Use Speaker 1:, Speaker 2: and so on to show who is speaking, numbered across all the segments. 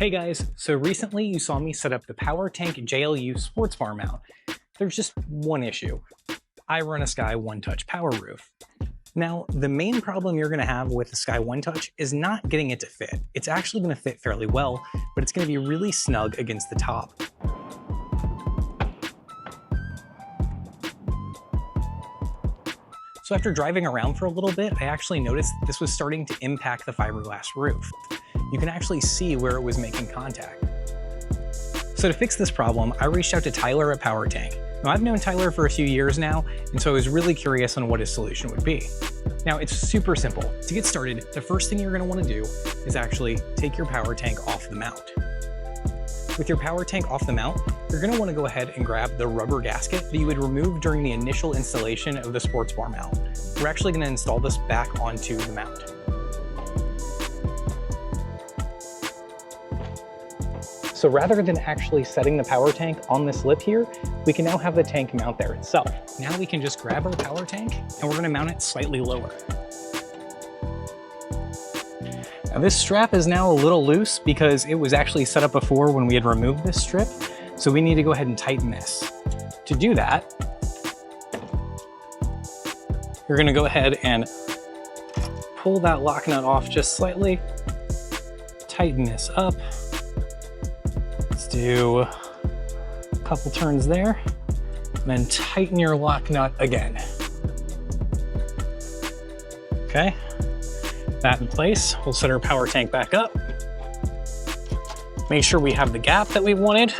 Speaker 1: Hey guys, so recently you saw me set up the Power Tank JLU sports bar mount. There's just one issue. I run a Sky One Touch power roof. Now, the main problem you're gonna have with the Sky One Touch is not getting it to fit. It's actually gonna fit fairly well, but it's gonna be really snug against the top. So after driving around for a little bit, I actually noticed that this was starting to impact the fiberglass roof. You can actually see where it was making contact. So to fix this problem, I reached out to Tyler at Power Tank. Now, I've known Tyler for a few years now, and so I was really curious on what his solution would be. Now, it's super simple. To get started, the first thing you're gonna wanna do is actually take your power tank off the mount. With your power tank off the mount, you're gonna wanna go ahead and grab the rubber gasket that you would remove during the initial installation of the sports bar mount. We're actually gonna install this back onto the mount. So rather than actually setting the power tank on this lip here, we can now have the tank mount there itself. Now we can just grab our power tank and we're gonna mount it slightly lower. Now this strap is now a little loose because it was actually set up before when we had removed this strip. So we need to go ahead and tighten this. To do that, you're gonna go ahead and pull that lock nut off just slightly, tighten this up. Do a couple turns there, and then tighten your lock nut again. Okay, that in place. We'll set our power tank back up. Make sure we have the gap that we wanted.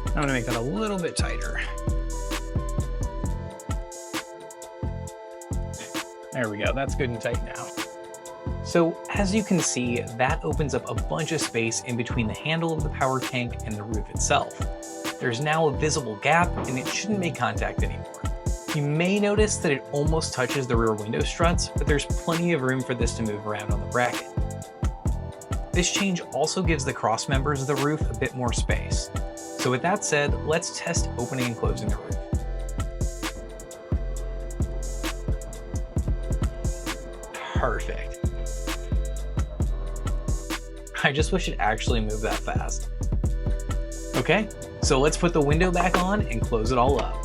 Speaker 1: I'm gonna make that a little bit tighter. There we go, that's good and tight now. So as you can see, that opens up a bunch of space in between the handle of the power tank and the roof itself. There's now a visible gap and it shouldn't make contact anymore. You may notice that it almost touches the rear window struts, but there's plenty of room for this to move around on the bracket. This change also gives the cross members of the roof a bit more space. So with that said, let's test opening and closing the roof. Perfect. I just wish it actually moved that fast. Okay, so let's put the window back on and close it all up.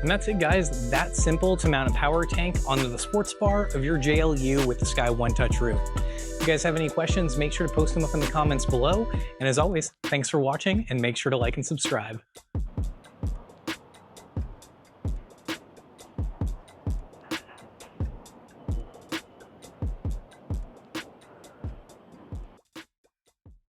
Speaker 1: And that's it, guys. That simple to mount a power tank onto the sports bar of your JLU with the Sky One Touch roof. If you guys have any questions, make sure to post them up in the comments below. And as always, thanks for watching and make sure to like and subscribe.